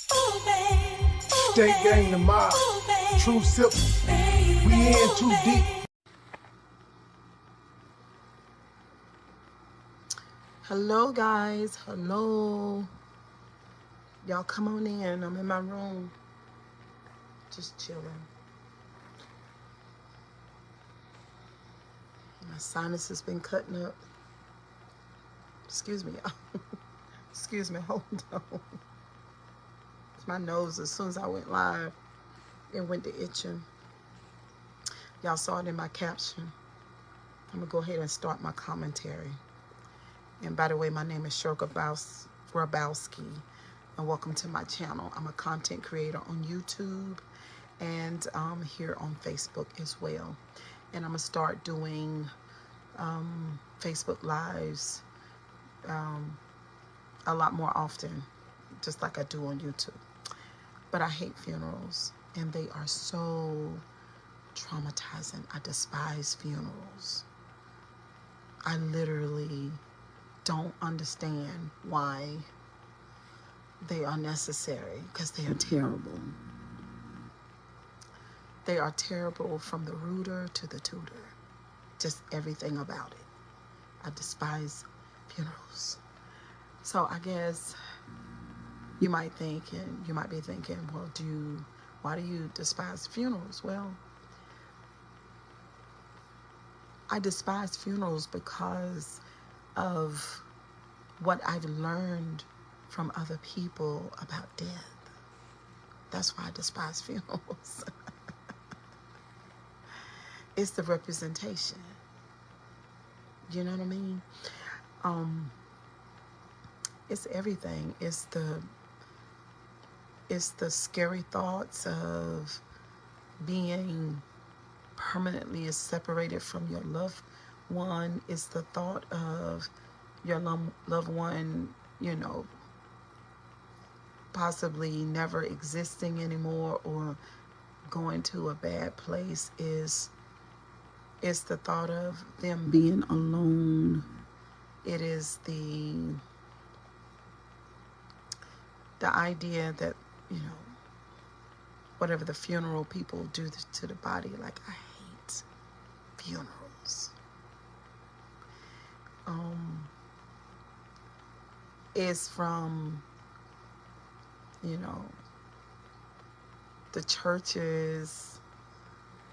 State gang the mob, true simple. We in too deep. Hello guys, hello. Y'all come on in. I'm in my room. Just chilling. My sinus has been cutting up. Excuse me. Excuse me, hold on. My nose, as soon as I went live, it went to itching. Y'all saw it in my caption. I'm gonna go ahead and start my commentary. And by the way, my name is Shirka Grabowski, and welcome to my channel. I'm a content creator on YouTube and here on Facebook as well. And I'm gonna start doing Facebook Lives a lot more often, just like I do on YouTube. But I hate funerals, and they are so traumatizing. I despise funerals. I literally don't understand why they are necessary, because they are terrible. They are terrible from the rooter to the tutor. Just everything about it. I despise funerals. So I guess you might think, and you might be thinking, well, why do you despise funerals? Well, I despise funerals because of what I've learned from other people about death. That's why I despise funerals. It's the representation. You know what I mean? It's everything. It's the scary thoughts of being permanently separated from your loved one. It's the thought of your loved one, possibly never existing anymore or going to a bad place. It's the thought of them being alone. It is the idea that, whatever the funeral people do to the body, like, I hate funerals. It's from, the churches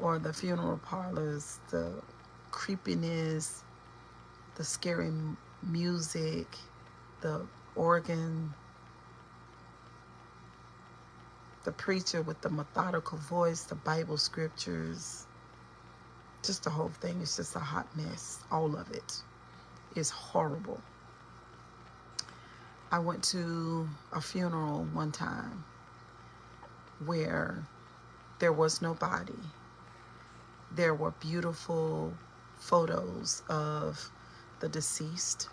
or the funeral parlors, the creepiness, the scary music, the organ, the preacher with the methodical voice, the Bible scriptures, just the whole thing is just a hot mess. All of it is horrible. I went to a funeral one time where there was no body. There were beautiful photos of the deceased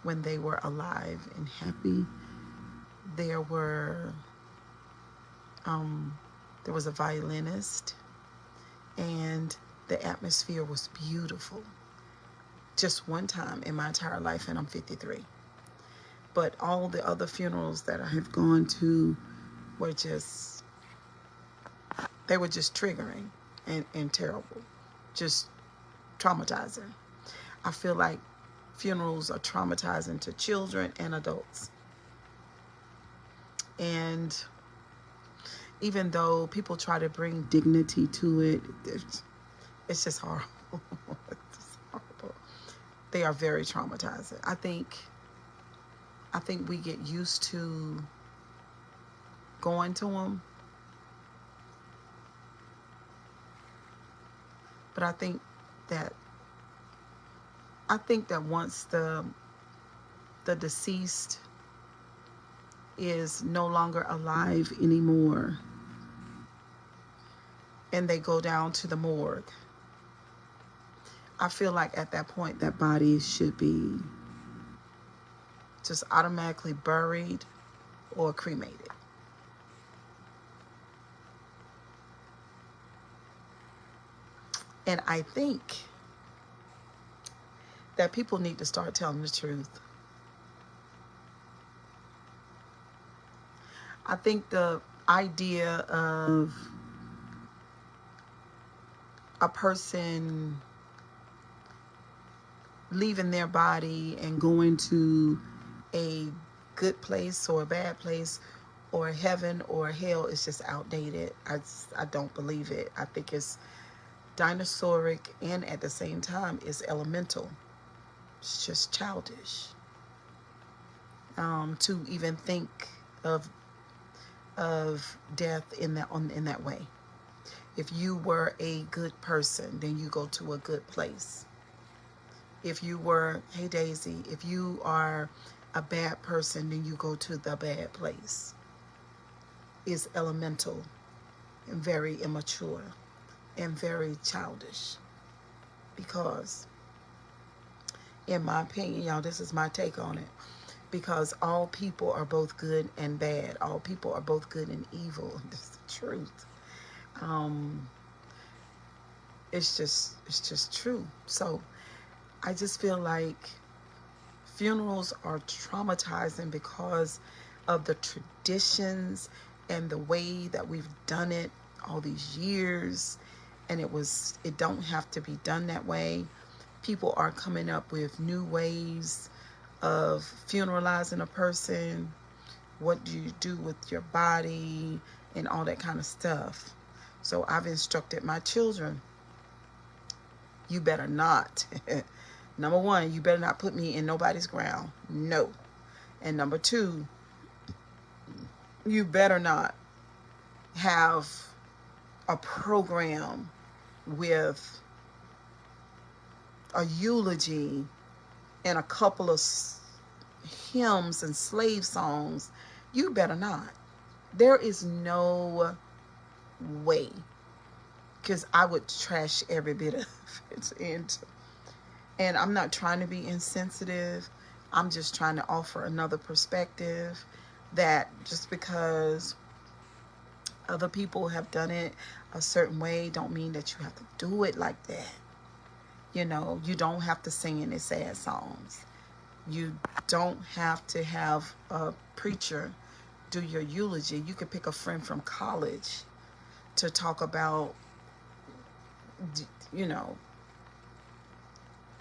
when they were alive and happy. There was a violinist, and the atmosphere was beautiful. Just one time in my entire life, and I'm 53. But all the other funerals that I have gone to were just triggering and terrible, just traumatizing. I feel like funerals are traumatizing to children and adults. And even though people try to bring dignity to it, it's just horrible. It's just horrible. They are very traumatizing. I think we get used to going to them. But I think that once the deceased is no longer alive anymore, and they go down to the morgue, I feel like at that point that body should be just automatically buried or cremated. And I think that people need to start telling the truth. I think the idea of a person leaving their body and going to a good place or a bad place or heaven or hell is just outdated. I don't believe it. I think it's dinosauric, and at the same time it's elemental. It's just childish to even think of death in that way. If you were a good person, then you go to a good place. If you were, hey Daisy, if you are a bad person, then you go to the bad place. It's elemental and very immature and very childish. Because, in my opinion, y'all, this is my take on it. Because all people are both good and bad. All people are both good and evil. That's the truth. It's just true. So I just feel like funerals are traumatizing because of the traditions and the way that we've done it all these years. And it don't have to be done that way. People are coming up with new ways of funeralizing a person. What do you do with your body and all that kind of stuff. So I've instructed my children, you better not. Number one, you better not put me in nobody's ground. No. And number two, you better not have a program with a eulogy and a couple of hymns and slave songs. You better not. There is no way, because I would trash every bit of it. And I'm not trying to be insensitive. I'm just trying to offer another perspective, that just because other people have done it a certain way don't mean that you have to do it like that. You know, you don't have to sing any sad songs. You don't have to have a preacher do your eulogy. You could pick a friend from college to talk about, you know,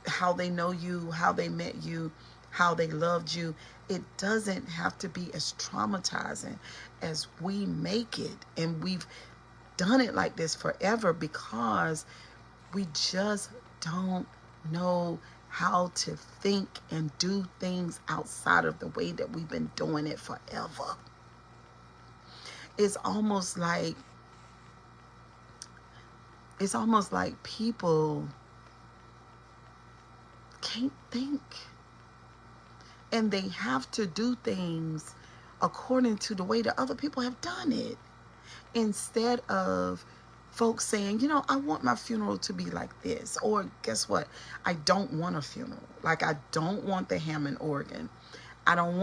how they know you, how they met you, how they loved you. It doesn't have to be as traumatizing as we make it. And we've done it like this forever because we just don't know how to think and do things outside of the way that we've been doing it forever. It's almost like people can't think, and they have to do things according to the way that other people have done it, instead of folks saying, you know, I want my funeral to be like this. Or guess what? I don't want a funeral. Like, I don't want the Hammond organ. I don't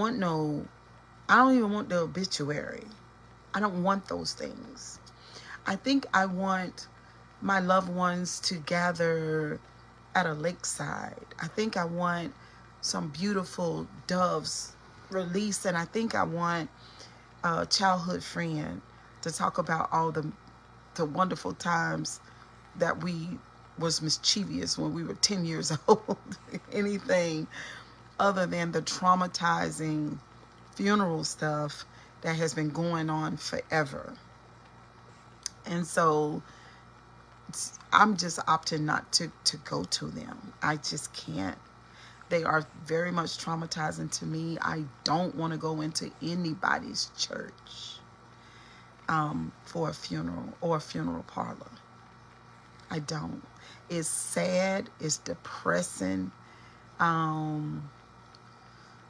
even want the obituary. I don't want those things. I think I want my loved ones to gather at a lakeside. I think I want some beautiful doves released, and I think I want a childhood friend to talk about all the wonderful times that we was mischievous when we were 10 years old. Anything other than the traumatizing funeral stuff that has been going on forever. And so I'm just opting not to go to them. I just can't. They are very much traumatizing to me. I don't want to go into anybody's church for a funeral or a funeral parlor. I don't. It's sad. It's depressing.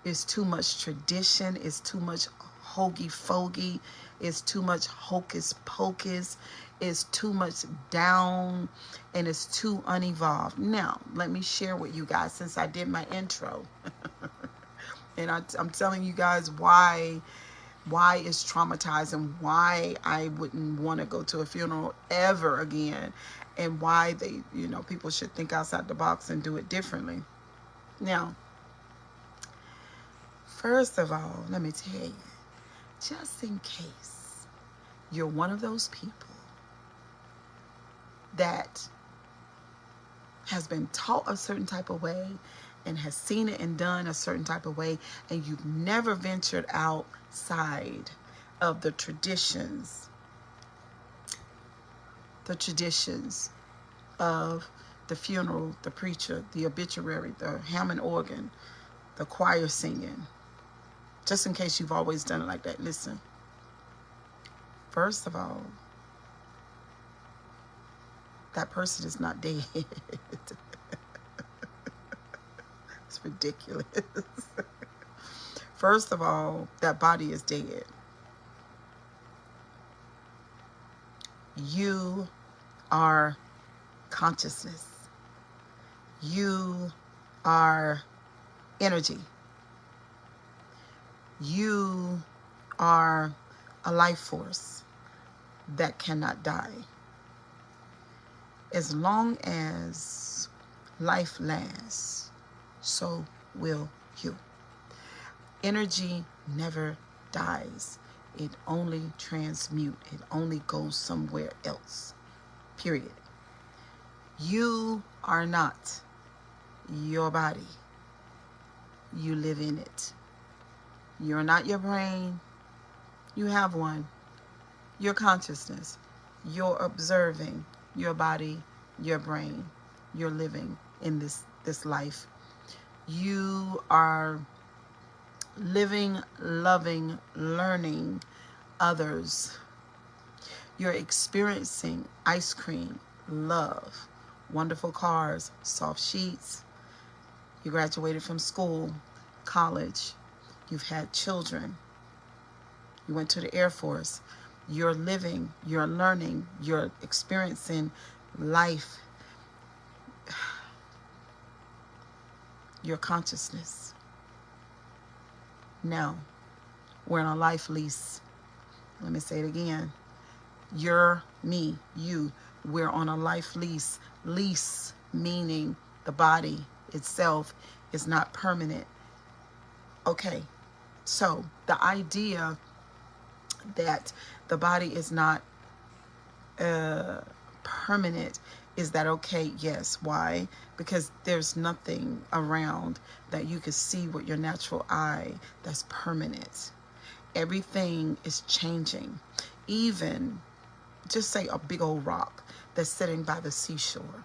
It's too much tradition. It's too much hokey fogey. It's too much hocus pocus. It's too much down, and it's too unevolved. Now, let me share with you guys, since I did my intro, and I'm telling you guys why it's traumatizing, why I wouldn't want to go to a funeral ever again, and why people should think outside the box and do it differently. Now, first of all, let me tell you, just in case you're one of those people that has been taught a certain type of way and has seen it and done a certain type of way, and you've never ventured outside of the traditions of the funeral, the preacher, the obituary, the Hammond organ, the choir singing. Just in case you've always done it like that, listen. First of all, that person is not dead. It's ridiculous. First of all, that body is dead. You are consciousness. You are energy. You are a life force that cannot die. As long as life lasts, so will you. Energy never dies. It only transmutes. It only goes somewhere else. Period. You are not your body. You live in it. You're not your brain. You have one. Your consciousness. You're observing your body, your brain. You're living in this life. You are living, loving, learning others. You're experiencing ice cream, love, wonderful cars, soft sheets. You graduated from school, college. You've had children. You went to the Air Force. You're living, you're learning, you're experiencing life. Your consciousness. Now, we're on a life lease. Let me say it again. You're me, you. We're on a life lease. Lease meaning the body itself is not permanent. Okay, so the idea that the body is not permanent, is that okay? Yes. Why? Because there's nothing around that you can see with your natural eye that's permanent. Everything is changing. Even, just say a big old rock that's sitting by the seashore.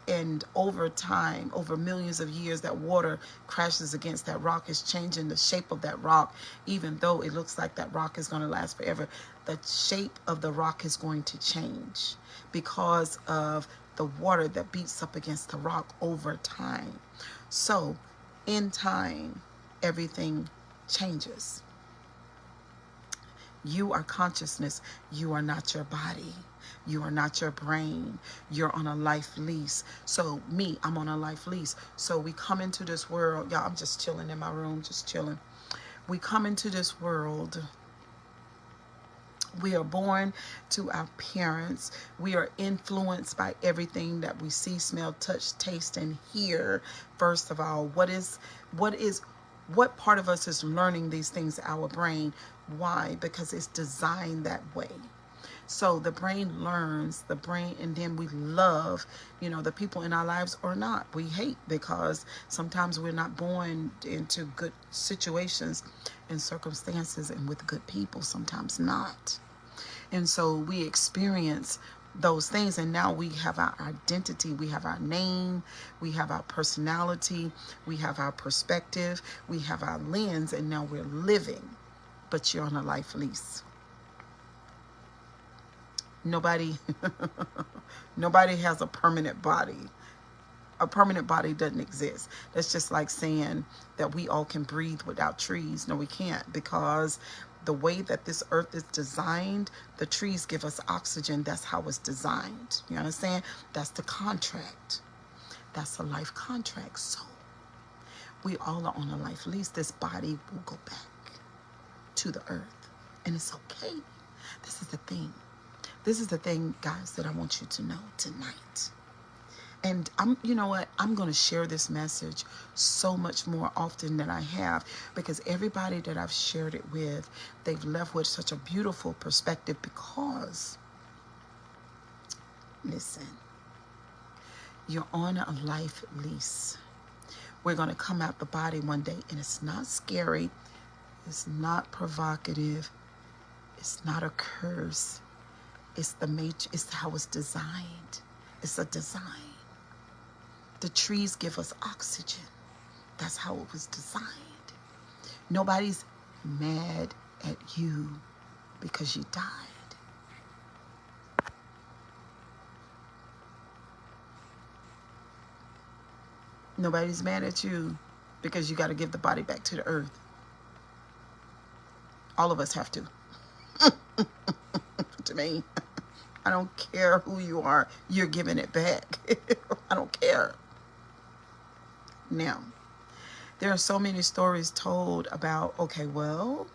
And over time, over millions of years, that water crashes against that rock, is changing the shape of that rock. Even though it looks like that rock is going to last forever, the shape of the rock is going to change because of the water that beats up against the rock over time. So in time, everything changes. You are consciousness. You are not your body. You are not your brain. You're on a life lease. So me, I'm on a life lease. So we come into this world. Y'all, I'm just chilling in my room, just chilling. We come into this world. We are born to our parents. We are influenced by everything that we see, smell, touch, taste, and hear. First of all, what part of us is learning these things? Our brain. Why? Because it's designed that way. So the brain learns, and then we love, the people in our lives or not. We hate because sometimes we're not born into good situations and circumstances and with good people, sometimes not. And so we experience those things, and now we have our identity, we have our name, we have our personality, we have our perspective, we have our lens, and now we're living. But you're on a life lease. Nobody has a permanent body. A permanent body doesn't exist. That's just like saying that we all can breathe without trees. No, we can't, because the way that this earth is designed, the trees give us oxygen. That's how it's designed. You understand? That's the contract. That's a life contract. So we all are on a life lease. This body will go back to the earth, and it's okay. This is the thing. This is the thing, guys, that I want you to know tonight. And you know what? I'm going to share this message so much more often than I have, because everybody that I've shared it with, they've left with such a beautiful perspective. Because, listen, you're on a life lease. We're going to come out the body one day, and it's not scary. It's not provocative. It's not a curse. It's it's how it's designed. It's a design. The trees give us oxygen. That's how it was designed. Nobody's mad at you because you died. Nobody's mad at you because you got to give the body back to the earth. All of us have to. To me, I don't care who you are. You're giving it back. I don't care. Now, there are so many stories told about, okay, well,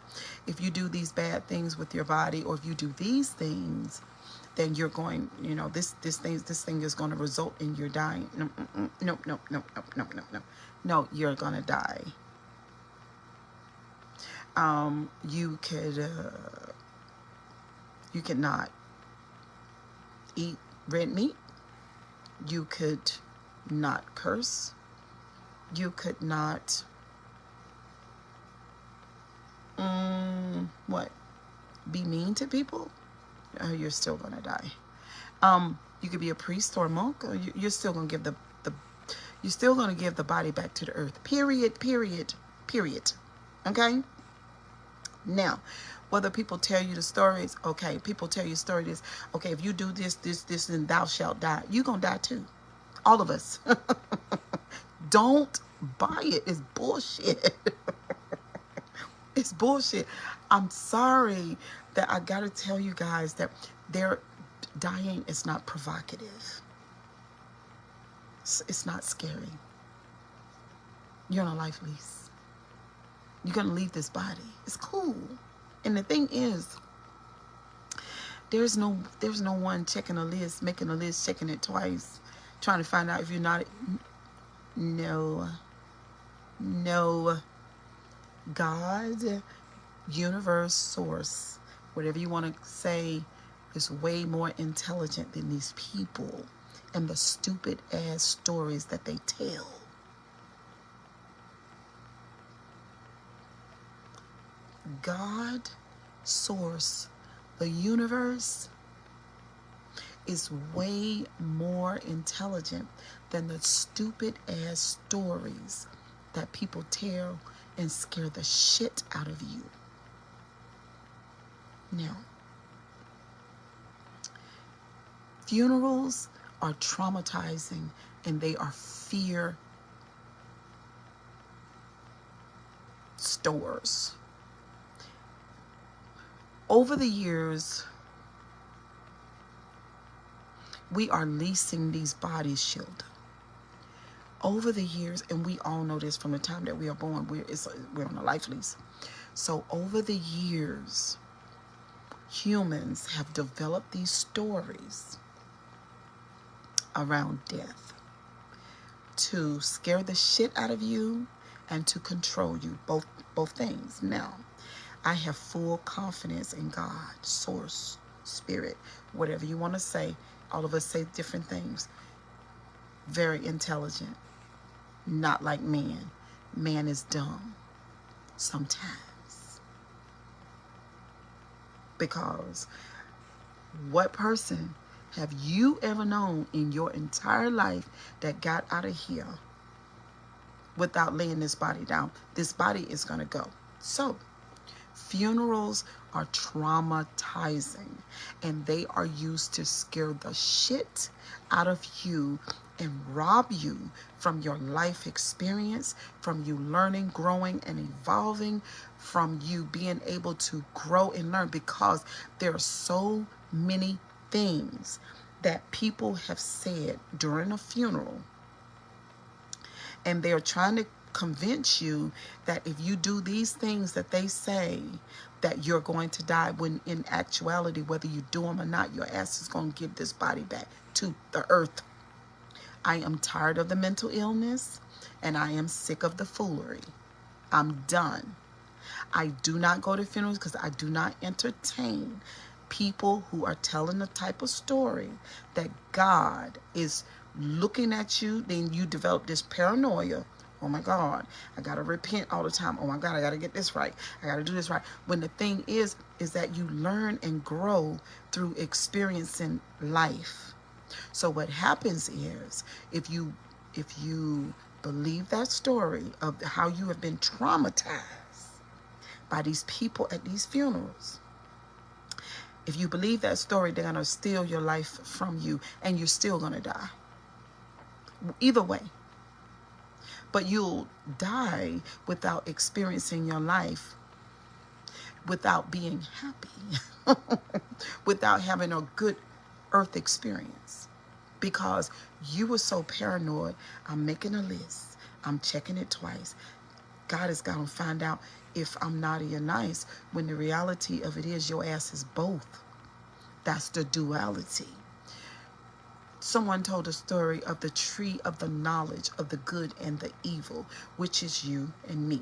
if you do these bad things with your body, or if you do these things, then you're going, you know, this thing is going to result in your dying. No, no, you're going to die. You could not eat red meat. You could not curse. You could not, be mean to people. You're still gonna die. You could be a priest or a monk. Or you're still gonna give you're still gonna give the body back to the earth. Period. Okay. Now, whether people tell you the stories, okay, people tell you stories. Okay, if you do this, then thou shalt die. You're gonna die too. All of us. Don't buy it. It's bullshit. It's bullshit. I'm sorry that I gotta tell you guys that their dying is not provocative. It's not scary. You're on a life lease. You're gonna leave this body. It's cool. And the thing is, there's no one checking a list, making a list, checking it twice, trying to find out if you're not. No. God, universe, source, whatever you want to say, is way more intelligent than these people and the stupid ass stories that they tell. God, source, the universe is way more intelligent than the stupid ass stories that people tell and scare the shit out of you. Now, funerals are traumatizing, and they are fear stores. Over the years, we are leasing these bodies, Sheldon. Over the years, and we all know this from the time that we are born, we're on a life lease. So over the years, humans have developed these stories around death to scare the shit out of you and to control you, both things. Now, I have full confidence in God, source, spirit, whatever you want to say. All of us say different things. Very intelligent. Not like man. Man is dumb sometimes. Because what person have you ever known in your entire life that got out of here without laying this body down? This body is going to go. So, funerals are traumatizing, and they are used to scare the shit out of you and rob you from your life experience, from you learning, growing, and evolving, from you being able to grow and learn, because there are so many things that people have said during a funeral, and they're trying to convince you that if you do these things that they say, that you're going to die, when in actuality, whether you do them or not, your ass is going to give this body back to the earth. I am tired of the mental illness, and I am sick of the foolery. I'm done. I do not go to funerals because I do not entertain people who are telling the type of story that God is looking at you. Then you develop this paranoia. Oh my God, I got to repent all the time. Oh my God, I got to get this right. I got to do this right. When the thing is that you learn and grow through experiencing life. So what happens is if you believe that story of how you have been traumatized by these people at these funerals, if you believe that story, they're going to steal your life from you and you're still going to die. Either way. But you'll die without experiencing your life, without being happy, without having a good earth experience. Because you were so paranoid. I'm making a list. I'm checking it twice. God is going to find out if I'm naughty or nice, when the reality of it is your ass is both. That's the duality. Someone told a story of the tree of the knowledge of the good and the evil, which is you and me.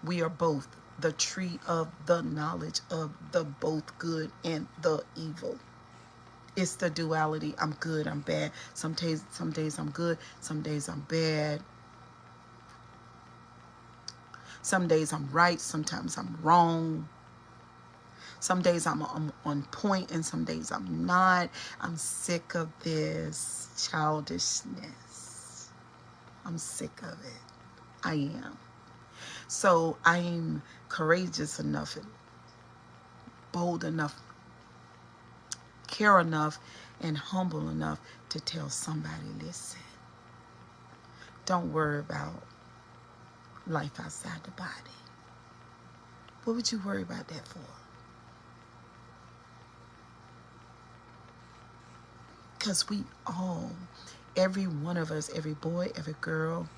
We are both the tree of the knowledge of the both good and the evil. It's the duality. I'm good, I'm bad. Some days I'm good, some days I'm bad. Some days I'm right, sometimes I'm wrong. Some days I'm on point and some days I'm not. I'm sick of this childishness. I'm sick of it. I am. So I'm courageous enough and bold enough, care enough, and humble enough to tell somebody, listen, don't worry about life outside the body. What would you worry about that for? Because we all, every one of us, every boy, every girl,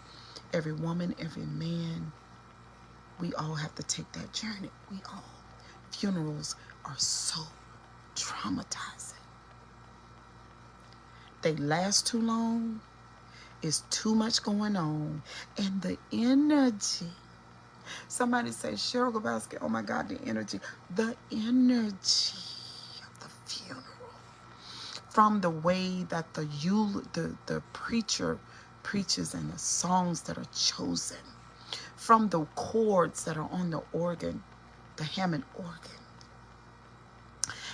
every woman, every man, we all have to take that journey. We all. Funerals are so traumatizing. They last too long. It's too much going on. And the energy. Somebody say, Cheryl Gabowski, oh my God, the energy. The energy of the funeral. From the way that the preacher preaches and the songs that are chosen. From the chords that are on the organ, the Hammond organ.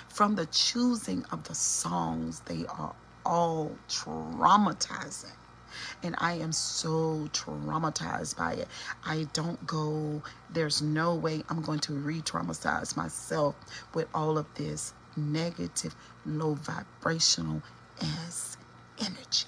From the choosing of the songs, they are all traumatizing. And I am so traumatized by it. I don't go, there's no way I'm going to re-traumatize myself with all of this negative, low vibrational ass energy.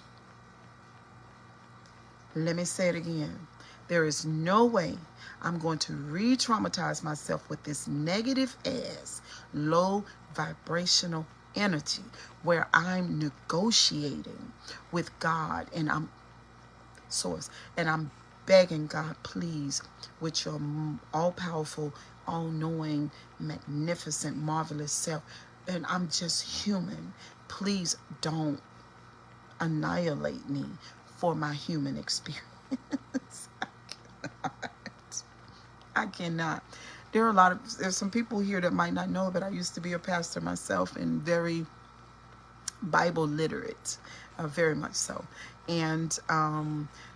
Let me say it again. There is no way I'm going to re-traumatize myself with this negative ass, low vibrational energy where I'm negotiating with God and I'm source and I'm begging God, please, with your all-powerful, all-knowing, magnificent, marvelous self, and I'm just human, please don't annihilate me for my human experience. I cannot. There's some people here that might not know, but I used to be a pastor myself and very Bible literate, very much so. And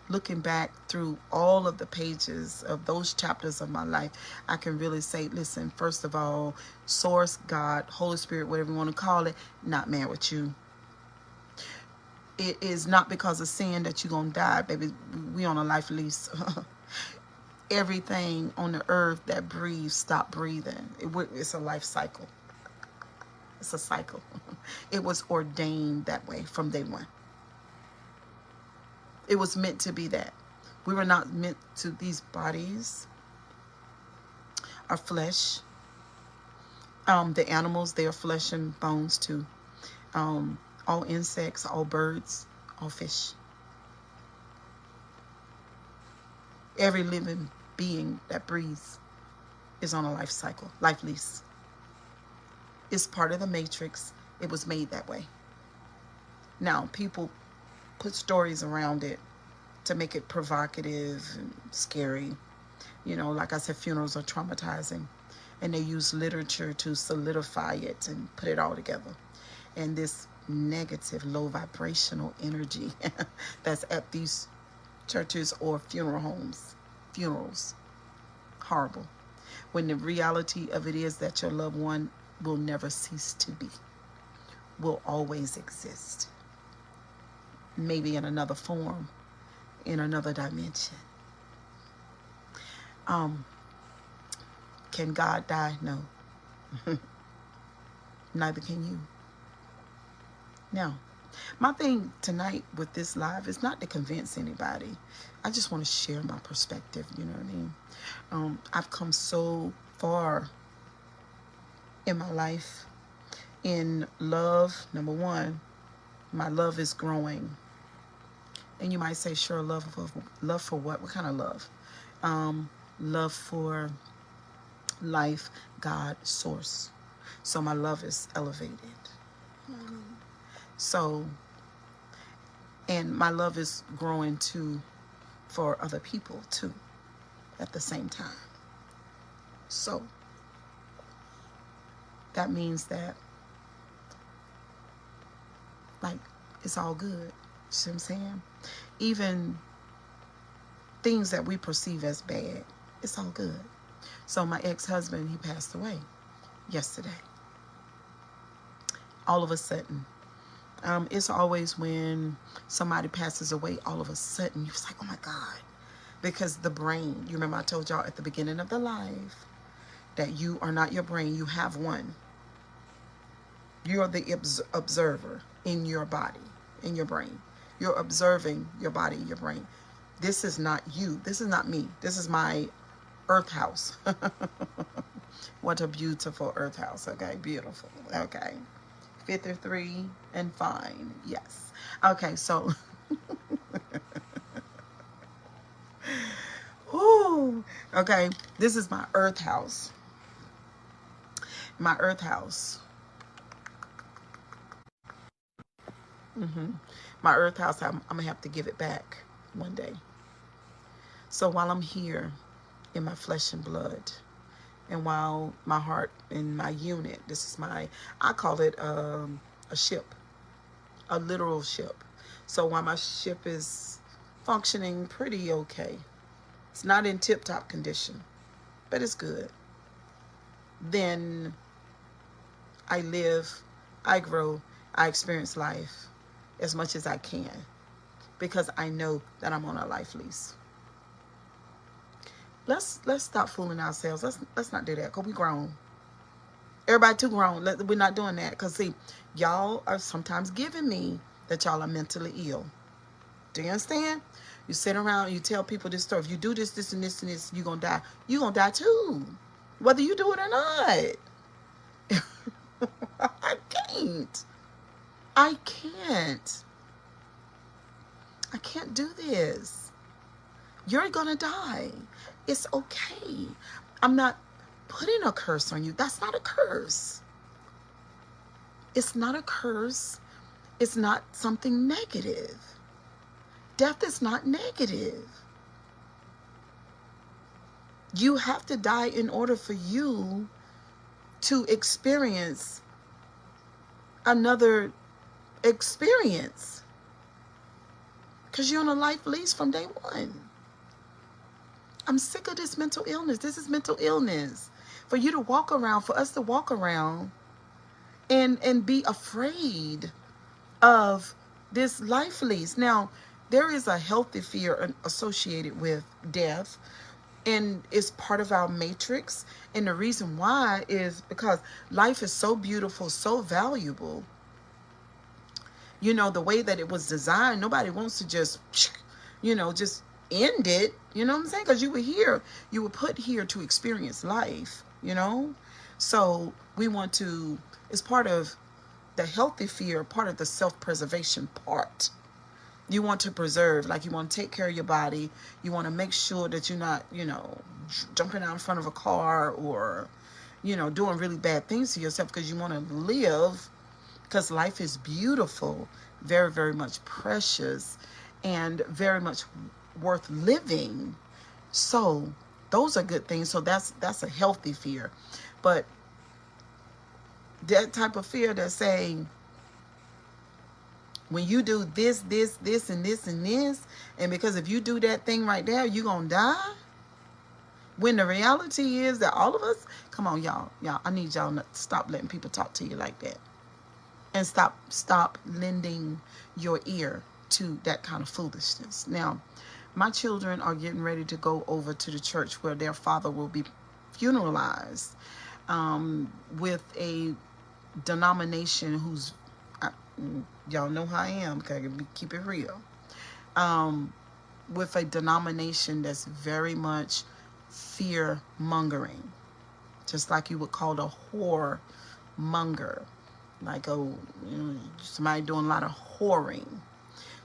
looking back through all of the pages of those chapters of my life, I can really say, listen, first of all, source, God, Holy Spirit, whatever you want to call it, not mad with you. It is not because of sin that you're going to die, baby. We on a life lease. Everything on the earth that breathes, stop breathing. It's a life cycle. It's a cycle. It was ordained that way from day one. It was meant to be that. We were not meant to, these bodies are flesh. The animals, they are flesh and bones too. All insects, all birds, all fish. Every living being that breathes is on a life cycle, life lease. It's part of the matrix. It was made that way. Now, people put stories around it to make it provocative and scary. You know, like I said, funerals are traumatizing, and they use literature to solidify it and put it all together. And this negative, low vibrational energy that's at these churches or funeral homes, funerals, horrible. When the reality of it is that your loved one will never cease to be, will always exist. Maybe in another form, in another dimension. Can God die? No. Neither can you. No. My thing tonight with this live is not to convince anybody. I just want to share my perspective, you know what I mean? I've come so far in my life in love. Number one, my love is growing. And you might say, sure, love for what? What kind of love? Love for life, God, source. So my love is elevated. So, and my love is growing too for other people too at the same time. So that means that, like, it's all good. See what I'm saying? Even things that we perceive as bad, it's all good. So my ex-husband, he passed away yesterday. All of a sudden. It's always when somebody passes away, all of a sudden, you're like, oh my God. Because the brain, you remember I told y'all at the beginning of the live that you are not your brain, you have one. You're the observer in your body, in your brain. You're observing your body, your brain. This is not you. This is not me. This is my earth house. What a beautiful earth house. Okay, beautiful. Okay. 53 and fine. Yes. Okay, so. Ooh. Okay, this is my earth house. My earth house. My earth house, I'm going to have to give it back one day. So while I'm here in my flesh and blood, and while my heart and my unit, this is my, I call it a ship, a literal ship. So while my ship is functioning pretty okay, it's not in tip-top condition, but it's good. Then I live, I grow, I experience life as much as I can, because I know that I'm on a life lease. Let's stop fooling ourselves. Let's not do that, because we grown. Everybody too grown. We're not doing that, because see, y'all are sometimes giving me that y'all are mentally ill. Do you understand? You sit around, you tell people this story. If you do this, this, and this, and this, you're going to die. You're going to die too, whether you do it or not. I can't. I can't do this. You're gonna die. It's okay. I'm not putting a curse on you. That's not a curse. It's not a curse. It's not something negative. Death is not negative. You have to die in order for you to experience another experience, because you're on a life lease from day one. I'm sick of this mental illness. This is mental illness. For you to walk around, for us to walk around and be afraid of this life lease. Now, there is a healthy fear associated with death, and it's part of our matrix. And the reason why is because life is so beautiful, so valuable. You know, the way that it was designed, nobody wants to just, you know, just end it. You know what I'm saying? Because you were here, you were put here to experience life, you know? So we want to, it's part of the healthy fear, part of the self-preservation part. You want to preserve, like you want to take care of your body. You want to make sure that you're not, you know, jumping out in front of a car or, you know, doing really bad things to yourself, because you want to live because life is beautiful, very, very much precious, and very much worth living. So those are good things. So that's a healthy fear. But that type of fear that's saying, when you do this, and this, and this, and because if you do that thing right there, you're going to die. When the reality is that all of us, come on, y'all, I need y'all to stop letting people talk to you like that. And stop lending your ear to that kind of foolishness. Now, my children are getting ready to go over to the church where their father will be funeralized, with a denomination who's, y'all know how I am, because I keep it real, with a denomination that's very much fear mongering, just like you would call a whore monger, like somebody doing a lot of whoring.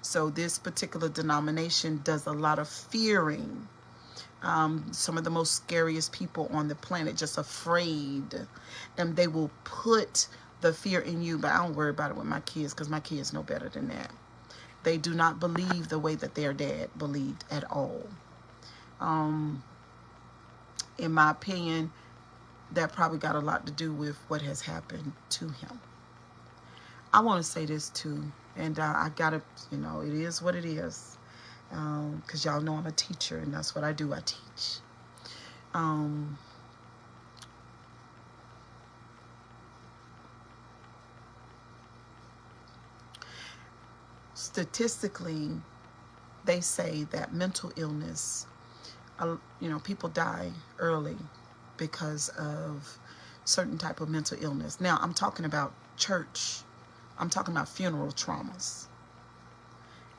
So this particular denomination does a lot of fearing. Some of the most scariest people on the planet, just afraid, and they will put the fear in you. But I don't worry about it with my kids, because my kids know better than that. They do not believe the way that their dad believed at all. In my opinion, that probably got a lot to do with what has happened to him. I want to say this too, and I gotta, it is what it is, because y'all know I'm a teacher, and that's what I do. I teach. Statistically, they say that mental illness, people die early because of certain type of mental illness. Now, I'm talking about church. I'm talking about funeral traumas.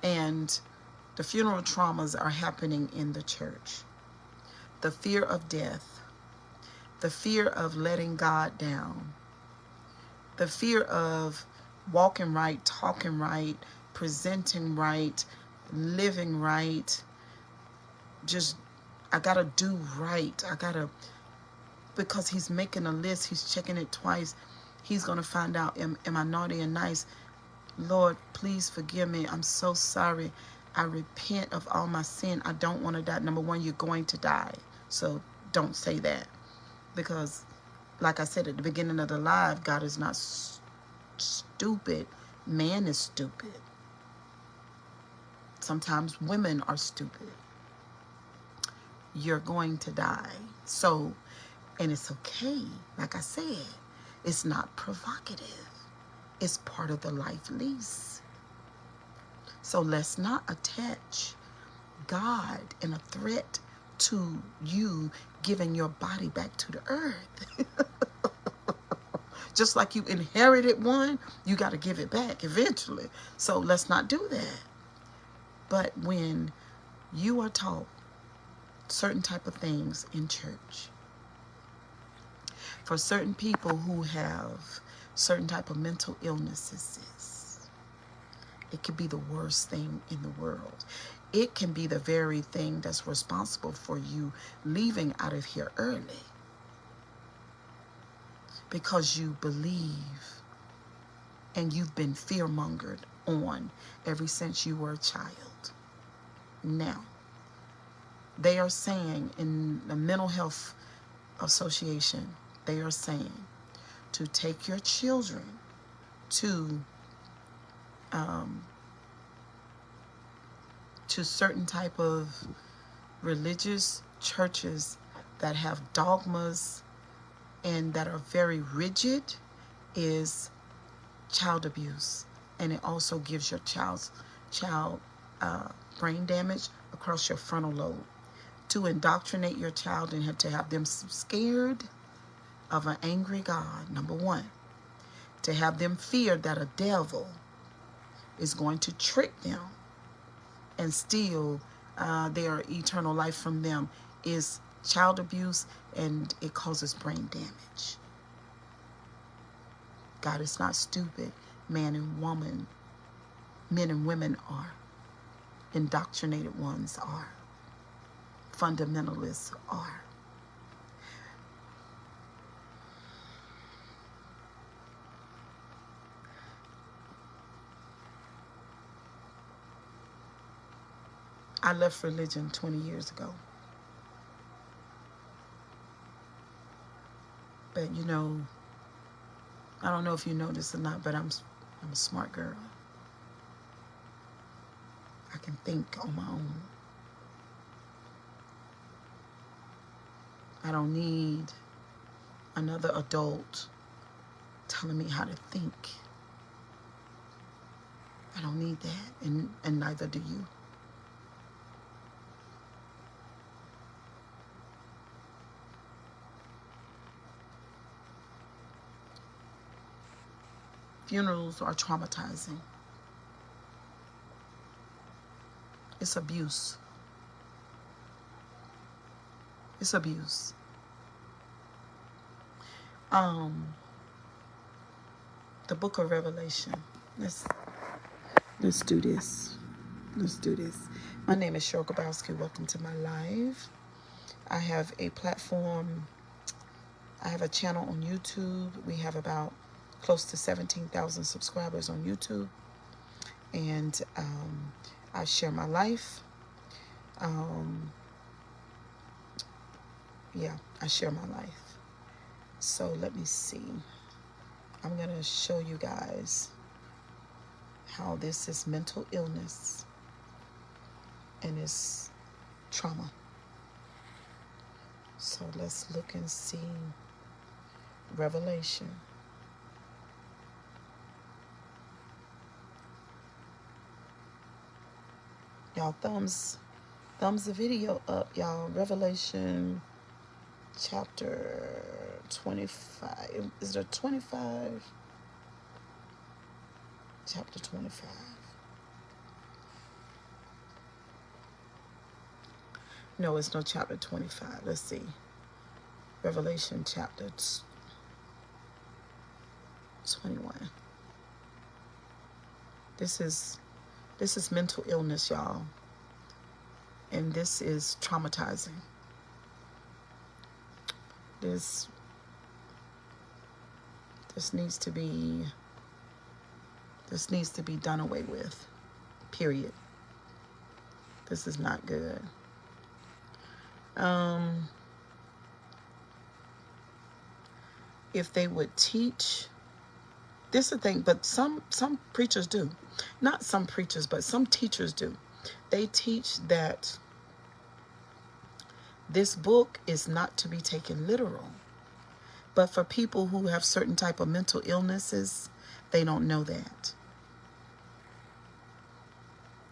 And the funeral traumas are happening in the church. The fear of death, the fear of letting God down, the fear of walking right, talking right, presenting right, living right. Just, I gotta do right. Because he's making a list, he's checking it twice. He's gonna find out, am I naughty and nice? Lord, please forgive me. I'm so sorry. I repent of all my sin. I don't want to die. Number one, you're going to die. So don't say that. Because, like I said at the beginning of the live, God is not stupid. Man is stupid. Sometimes women are stupid. You're going to die. So, and it's okay. Like I said, it's not provocative. It's part of the life lease. So let's not attach God and a threat to you giving your body back to the earth. Just like you inherited one, you got to give it back eventually. So let's not do that. But when you are taught certain type of things in church, for certain people who have certain type of mental illnesses, it could be the worst thing in the world. It can be the very thing that's responsible for you leaving out of here early, because you believe and you've been fear-mongered on ever since you were a child. Now, they are saying in the Mental Health Association, they are saying to take your children to certain type of religious churches that have dogmas and that are very rigid is child abuse. And it also gives your child brain damage across your frontal lobe. To indoctrinate your child and to have them scared of an angry God, number one. To have them fear that a devil is going to trick them and steal their eternal life from them is child abuse, and it causes brain damage. God is not stupid. Man and woman, men and women are. Indoctrinated ones are. Fundamentalists are. I left religion 20 years ago. But you know, I don't know if you know this or not, but I'm a smart girl. I can think on my own. I don't need another adult telling me how to think. I don't need that, and neither do you. Funerals are traumatizing. It's abuse. It's abuse. The book of Revelation. Let's do this. Let's do this. My name is Cheryl Grabowski. Welcome to my live. I have a platform. I have a channel on YouTube. We have about close to 17,000 subscribers on YouTube. And I share my life. Yeah, I share my life. So let me see. I'm going to show you guys how this is mental illness and it's trauma. So let's look and see Revelation. Y'all thumbs the video up, y'all. Revelation chapter 25. Is there 25? Chapter 25. No, it's no chapter 25. Let's see. Revelation chapter 21. This is mental illness, y'all. And this is traumatizing. This needs to be done away with. Period. This is not good. If they would teach, this is the thing, but some preachers do. Not some preachers, but some teachers do. They teach that this book is not to be taken literal. But for people who have certain type of mental illnesses, they don't know that.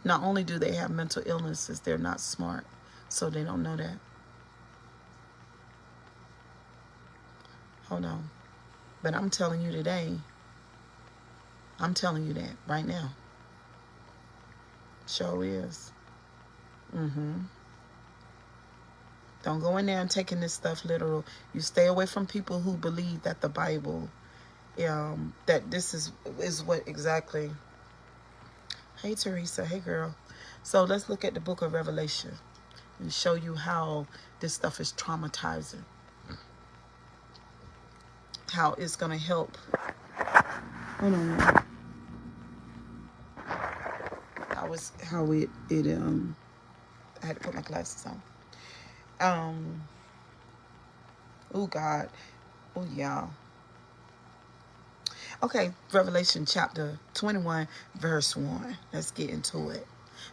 Not only do they have mental illnesses, they're not smart, so they don't know that. Hold on. But I'm telling you today, I'm telling you that right now. Sure is. Don't go in there and taking this stuff literal. You stay away from people who believe that the Bible, that this is what exactly. Hey, Teresa. Hey, girl. So let's look at the book of Revelation and show you how this stuff is traumatizing. How it's going to help. Hold on. I had to put my glasses on. Oh, God. Oh, yeah. Okay, Revelation chapter 21, verse 1. Let's get into it.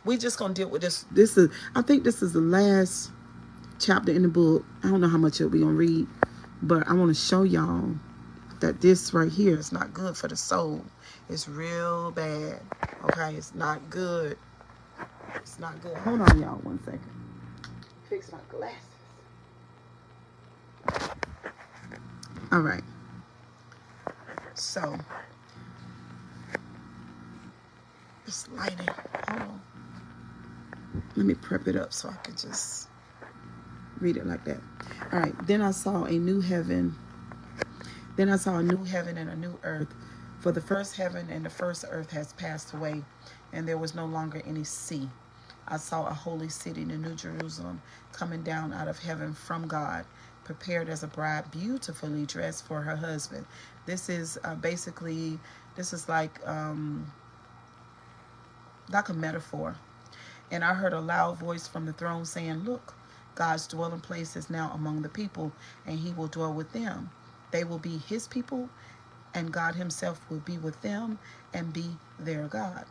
We're just going to deal with this. I think this is the last chapter in the book. I don't know how much we're going to read, but I want to show y'all that this right here is not good for the soul. It's real bad. Okay, it's not good. It's not good. Hold on, y'all, 1 second. Fix my glasses. All right. So, it's lighting. Hold on. Let me prep it up so I can just read it like that. All right. Then I saw a new heaven. Then I saw a new heaven and a new earth. For the first heaven and the first earth has passed away, and there was no longer any sea. I saw a holy city, the New Jerusalem, coming down out of heaven from God, prepared as a bride, beautifully dressed for her husband. This is basically, this is like a metaphor. And I heard a loud voice from the throne saying, look, God's dwelling place is now among the people, and he will dwell with them. They will be his people, and God himself will be with them and be their God.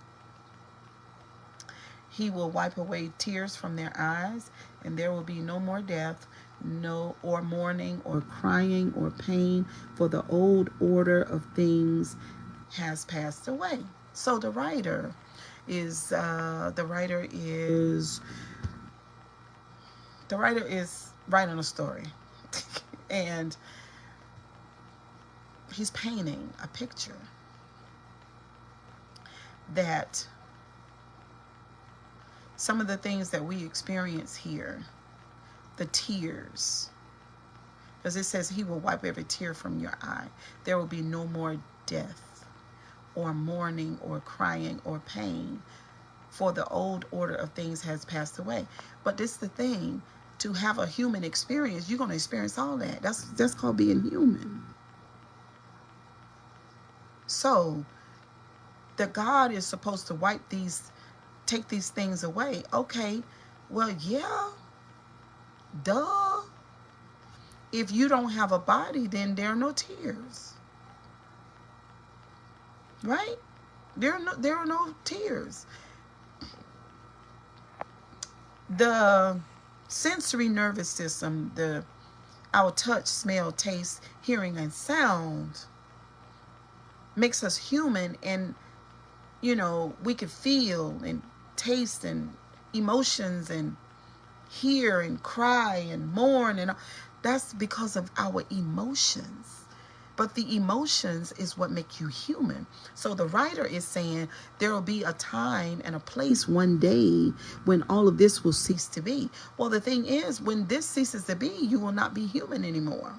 He will wipe away tears from their eyes, and there will be no more death, no or mourning or crying or pain, for the old order of things has passed away. So the writer is writing a story, and he's painting a picture that some of the things that we experience here, the tears, because it says he will wipe every tear from your eye. There will be no more death or mourning or crying or pain, for the old order of things has passed away. But this is the thing, to have a human experience, you're going to experience all that. That's called being human. So the God is supposed to take these things away. Okay, well, yeah, duh. If you don't have a body, then there are no tears, right? There are no tears. The sensory nervous system, our touch, smell, taste, hearing, and sound makes us human, and we can feel and taste and emotions and hear and cry and mourn, and that's because of our emotions. But the emotions is what make you human. So the writer is saying there will be a time and a place one day when all of this will cease to be. Well, the thing is, when this ceases to be, you will not be human anymore,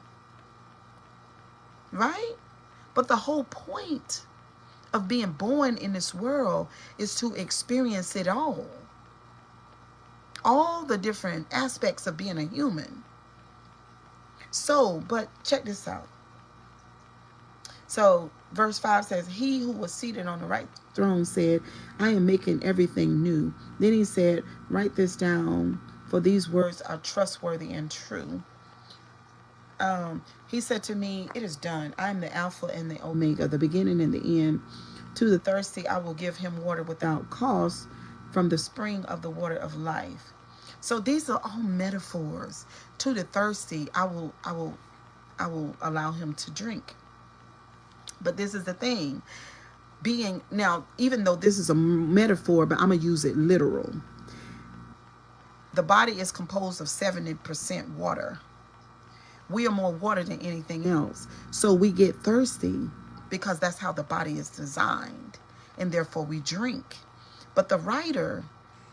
right? But the whole point of being born in this world is to experience it all the different aspects of being a human. So, but check this out. So verse 5 says, he who was seated on the right throne said, I am making everything new. Then he said, write this down, for these words are trustworthy and true. He said to me, it is done. I am the Alpha and the Omega, the beginning and the end. To the thirsty, I will give him water without cost from the spring of the water of life. So these are all metaphors. To the thirsty, I will allow him to drink. But this is the thing. Now, even though this is a metaphor, but I'm going to use it literal. The body is composed of 70% water. We are more water than anything else. So we get thirsty because that's how the body is designed. And therefore we drink. But the writer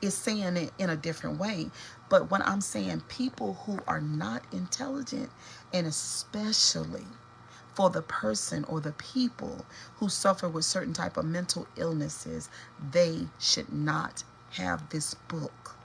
is saying it in a different way. But when I'm saying people who are not intelligent, and especially for the person or the people who suffer with certain type of mental illnesses, they should not have this book.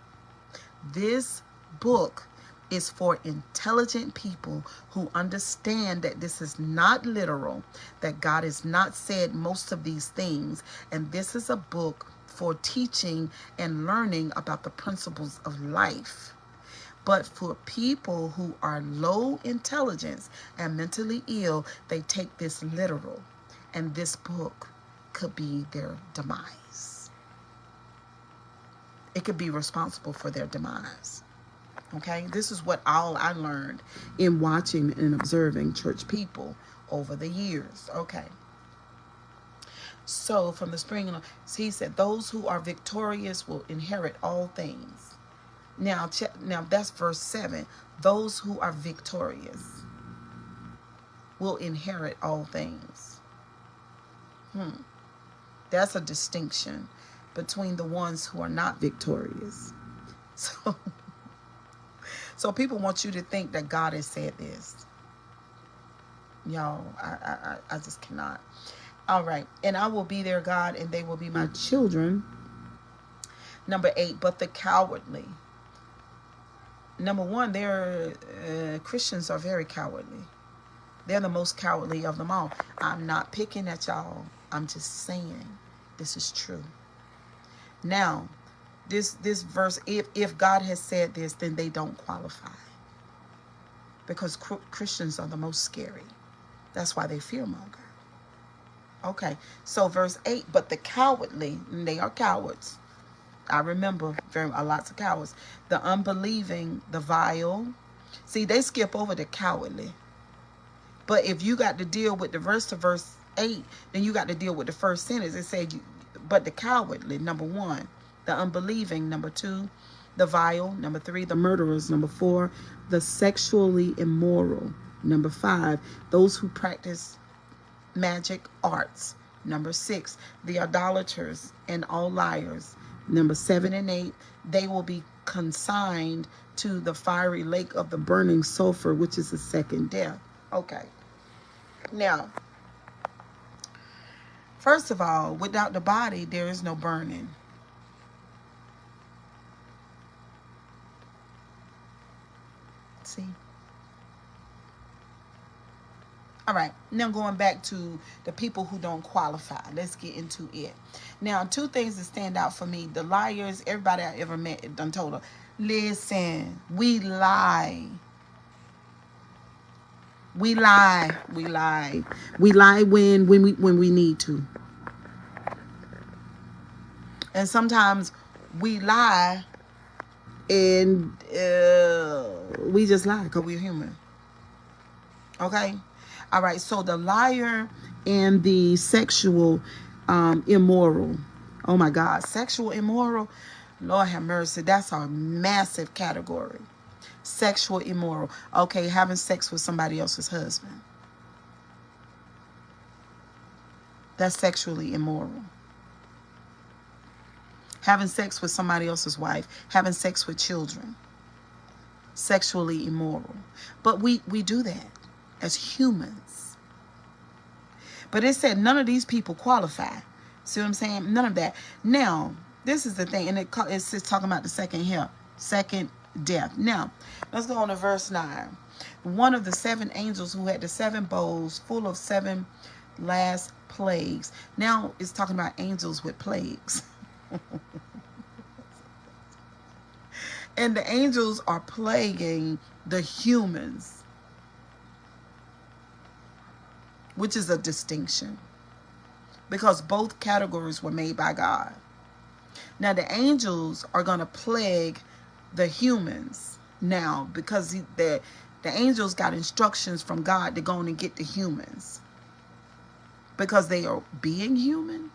This book is for intelligent people who understand that this is not literal, that God has not said most of these things, and this is a book for teaching and learning about the principles of life. But for people who are low intelligence and mentally ill, they take this literal, and this book could be their demise. It could be responsible for their demise. Okay, this is what all I learned in watching and observing church people over the years. Okay. So from the spring, he said, those who are victorious will inherit all things. Now that's verse 7. Those who are victorious will inherit all things. That's a distinction between the ones who are not victorious. So people want you to think that God has said this. Y'all, I just cannot. All right. And I will be their God, and they will be my children. Number 8, but the cowardly. Number 1, Christians are very cowardly. They're the most cowardly of them all. I'm not picking at y'all. I'm just saying this is true. Now, This verse, if God has said this, then they don't qualify. Because Christians are the most scary. That's why they fearmonger. Okay, so verse 8, but the cowardly, and they are cowards. I remember lots of cowards. The unbelieving, the vile. See, they skip over the cowardly. But if you got to deal with the rest of verse 8, then you got to deal with the first sentence. It said, but the cowardly, number 1. The unbelieving, number 2. The vile, number 3. The murderers, number 4. The sexually immoral, number 5. Those who practice magic arts, number 6. The idolaters and all liars, number 7 and 8. They will be consigned to the fiery lake of the burning sulfur, which is the second death. Okay. Now, first of all, without the body, there is no burning. See? All right, now going back to the people who don't qualify. Let's get into it. Now, 2 things that stand out for me. The liars, everybody I ever met done told her, listen, we lie. We lie. We lie. We lie when we need to. And sometimes we lie and we just lie because we're human. Okay? All right, so the liar and the sexual immoral. Oh my God, sexual immoral. Lord have mercy. That's a massive category. Sexual immoral. Okay, having sex with somebody else's husband. That's sexually immoral. Having sex with somebody else's wife. Having sex with children. Sexually immoral. But we do that as humans. But it said none of these people qualify. See what I'm saying? None of that. Now, this is the thing. And it's talking about the second death. Now, let's go on to verse 9. One of the 7 angels who had the 7 bowls full of 7 last plagues. Now, it's talking about angels with plagues. And the angels are plaguing the humans, which is a distinction, because both categories were made by God. Now, the angels are going to plague the humans now, because the angels got instructions from God to go on and get the humans, because they are being human.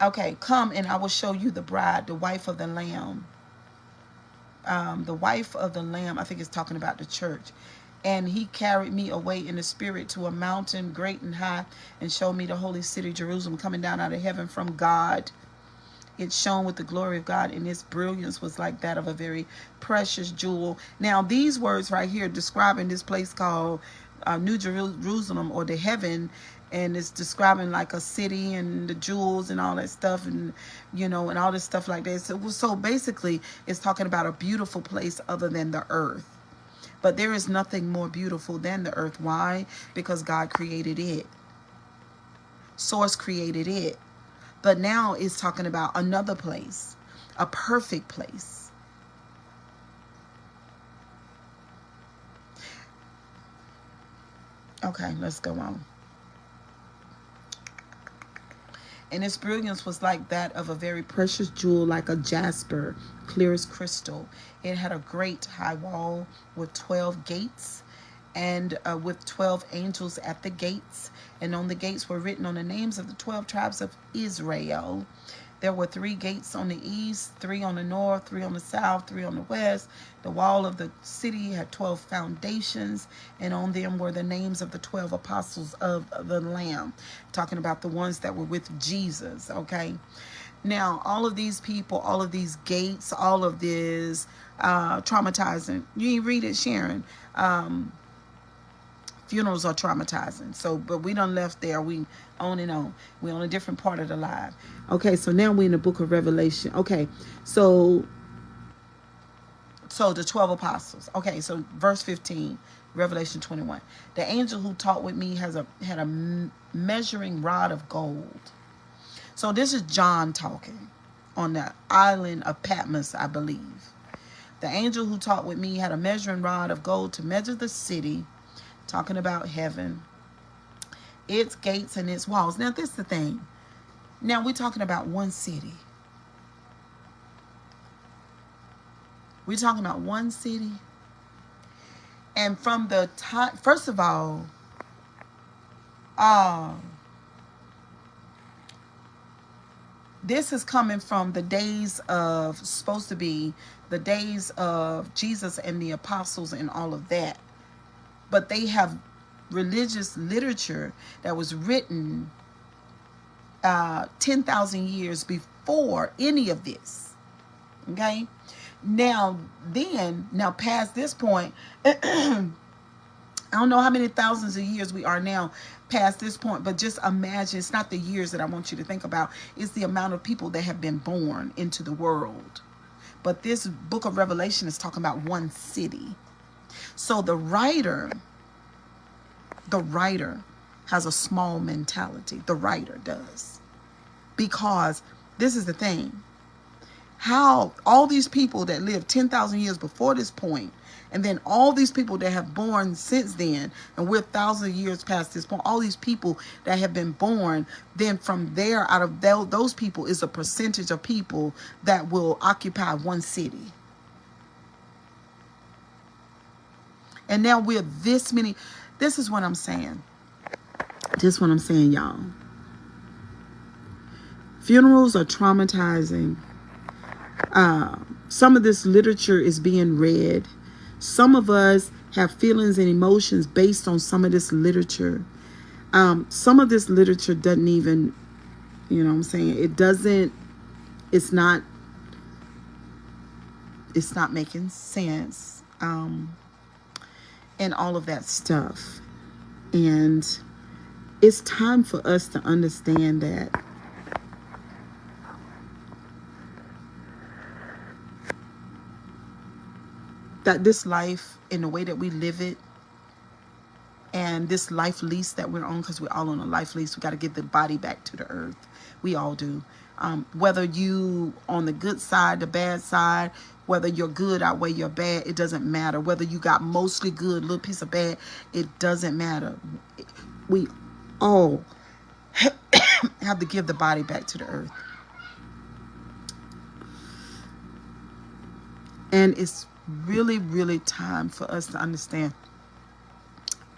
Okay, come and I will show you the bride, the wife of the Lamb. The wife of the Lamb, I think it's talking about the church. And he carried me away in the spirit to a mountain great and high, and showed me the holy city Jerusalem coming down out of heaven from God. It shone with the glory of God, and its brilliance was like that of a very precious jewel. Now, these words right here describing this place called New Jerusalem, or the heaven, and it's describing like a city and the jewels and all that stuff, and and all this stuff like that. So basically, it's talking about a beautiful place other than the earth. But there is nothing more beautiful than the earth. Why? Because God created it. Source created it. But now it's talking about another place, a perfect place. Okay, let's go on. And its brilliance was like that of a very precious jewel, like a jasper, clear as crystal. It had a great high wall with 12 gates, and with 12 angels at the gates. And on the gates were written on the names of the 12 tribes of Israel. There were 3 gates on the east, 3 on the north, 3 on the south, 3 on the west. The wall of the city had 12 foundations, and on them were the names of the 12 apostles of the Lamb. Talking about the ones that were with Jesus, okay? Now, all of these people, all of these gates, all of this traumatizing. You ain't read it, Sharon. Funerals are traumatizing. So, but we done left there. We on and on. We're on a different part of the life. Okay, so now we're in the book of Revelation. Okay, so the 12 apostles. Okay, so verse 15, Revelation 21. The angel who talked with me had a measuring rod of gold, So this is John talking on the island of Patmos, I believe. The angel who talked with me had a measuring rod of gold to measure the city, talking about heaven, its gates and its walls. Now, this is the thing. Now, we're talking about one city. We're talking about one city. And from the time, first of all, this is coming from the days of, supposed to be the days of Jesus and the apostles and all of that. But they have religious literature that was written 10,000 years before any of this. Okay? Now past this point, I don't know how many thousands of years we are now past this point, but just imagine, it's not the years that I want you to think about, it's the amount of people that have been born into the world. But this book of Revelation is talking about one city. So the writer has a small mentality. The writer does. Because this is the thing. How all these people that lived 10,000 years before this point, and then all these people that have born since then, and we're thousands of years past this point, all these people that have been born, then from there, out of those people is a percentage of people that will occupy one city. And now we're this many. This is what I'm saying. This is what I'm saying, y'all. Funerals are traumatizing. Some of this literature is being read. Some of us have feelings and emotions based on some of this literature. Some of this literature doesn't even, you know what I'm saying? It's not making sense. And all of that stuff. And it's time for us to understand that this life, in the way that we live it, and this life lease that we're on, because we're all on a life lease, we got to give the body back to the earth. We all do. Whether you on the good side, the bad side, whether your good outweigh your bad, it doesn't matter. Whether you got mostly good, little piece of bad, it doesn't matter. We all have to give the body back to the earth. And it's really, really time for us to understand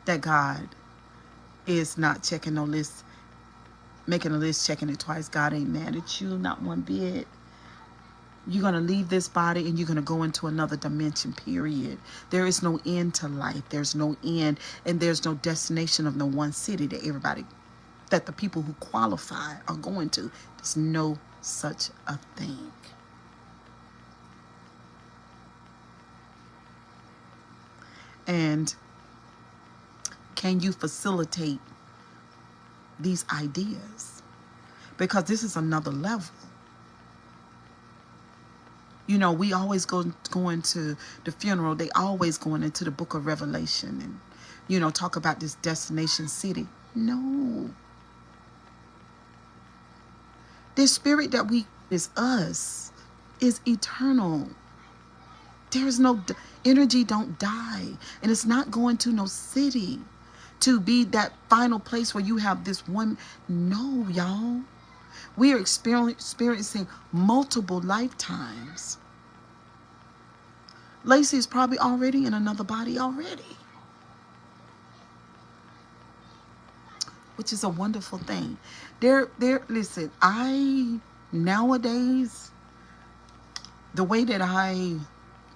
that God is not checking no list, making a list, checking it twice. God ain't mad at you, not one bit. You're going to leave this body and you're going to go into another dimension, period. There is no end to life. There's no end, and there's no destination of no one city that the people who qualify are going to. There's no such a thing. And can you facilitate these ideas? Because this is another level. You know, we always go into the funeral. They always going into the book of Revelation and, you know, talk about this destination city. No. The spirit that is us is eternal. There is no energy, don't die. And it's not going to no city to be that final place where you have this one. No, y'all. We are experiencing multiple lifetimes. Lacey is probably already in another body already. Which is a wonderful thing. Listen, nowadays, the way that I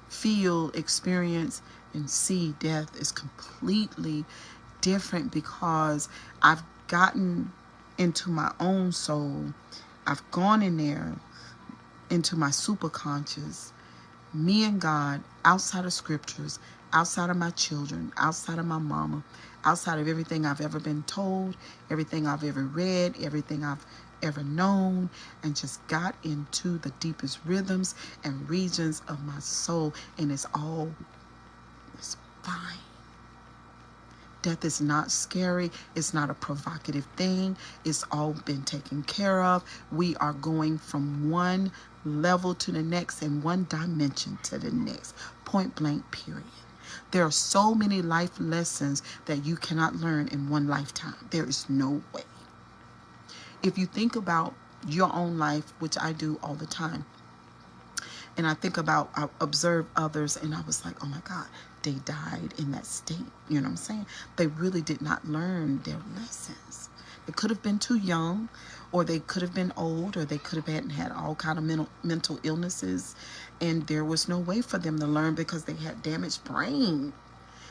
feel, experience, and see death is completely different, because I've gotten into my own soul. I've gone in there into my superconscious, me and God, outside of scriptures, outside of my children, outside of my mama, outside of everything I've ever been told, everything I've ever read, everything I've ever known, and just got into the deepest rhythms and regions of my soul, and it's fine. Death is not scary. It's not a provocative thing. It's all been taken care of. We are going from one level to the next and one dimension to the next. Point blank, period. There are so many life lessons that you cannot learn in one lifetime. There is no way. If you think about your own life, which I do all the time, and I think about, I observe others, and I was like, oh my God, they died in that state. You know what I'm saying? They really did not learn their lessons. They could have been too young, or they could have been old, or they could have had all kind of mental illnesses, and there was no way for them to learn because they had damaged brain.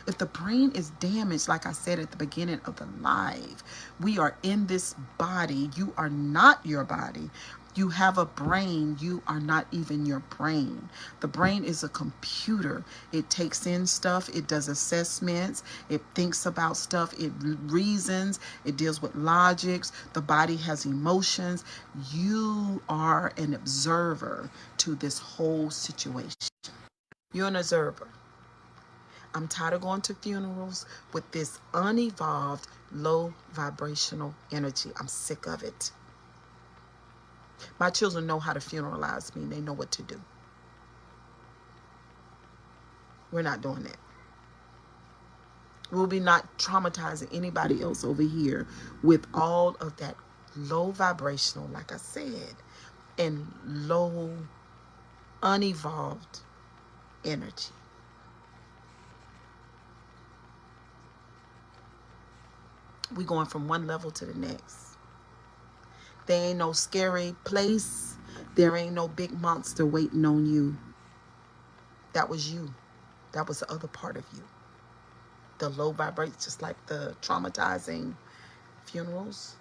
If the brain is damaged, like I said at the beginning of the live, we are in this body. You are not your body. You have a brain. You are not even your brain. The brain is a computer. It takes in stuff. It does assessments. It thinks about stuff. It reasons. It deals with logics. The body has emotions. You are an observer to this whole situation. You're an observer. I'm tired of going to funerals with this unevolved, low vibrational energy. I'm sick of it. My children know how to funeralize me. They know what to do. We're not doing that. We'll be not traumatizing anybody else over here with all of that low vibrational, like I said, and low, unevolved energy. We going from one level to the next. There ain't no scary place. There ain't no big monster waiting on you. That was you. That was the other part of you. The low vibration, just like the traumatizing funerals,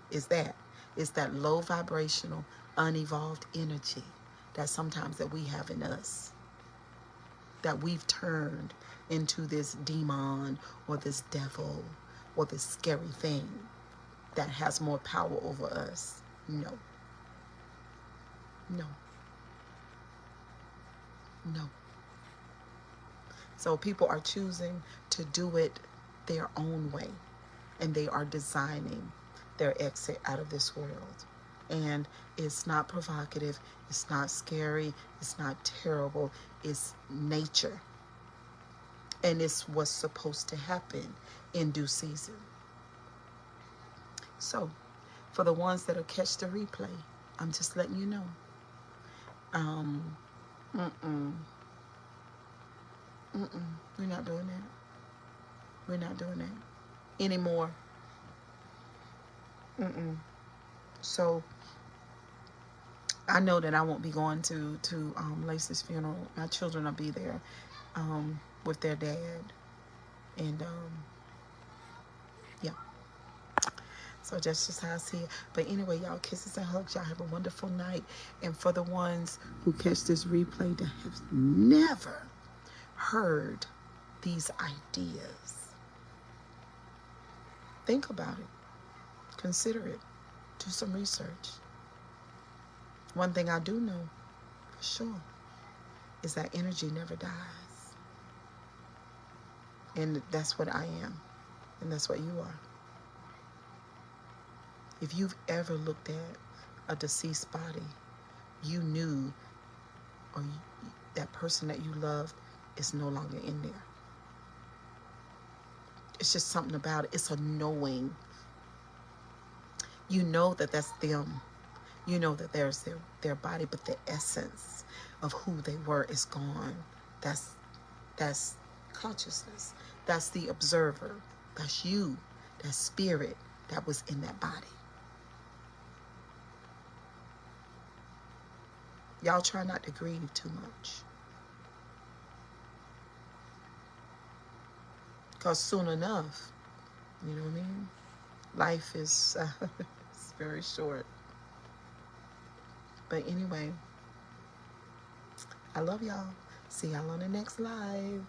is that. It's that low vibrational, unevolved energy that sometimes that we have in us, that we've turned into this demon or this devil or this scary thing that has more power over us. No. No. No. So people are choosing to do it their own way, and they are designing their exit out of this world. And it's not provocative, it's not scary, it's not terrible, it's nature. And it's what's supposed to happen in due season. So, for the ones that'll catch the replay, I'm just letting you know. We're not doing that. We're not doing that anymore. So, I know that I won't be going to Lacey's funeral. My children will be there with their dad. And, yeah. So that's just how I see it. But anyway, y'all, kisses and hugs. Y'all have a wonderful night. And for the ones who catch this replay that have never heard these ideas, think about it. Consider it. Do some research. One thing I do know for sure is that energy never dies. And that's what I am. And that's what you are. If you've ever looked at a deceased body, you knew, or that person that you loved is no longer in there. It's just something about it. It's a knowing. You know that that's them. You know that there's their body, but the essence of who they were is gone. That's consciousness. That's the observer. That's you. That spirit that was in that body. Y'all try not to grieve too much. Because soon enough, you know what I mean? Life is it's very short. But anyway, I love y'all. See y'all on the next live.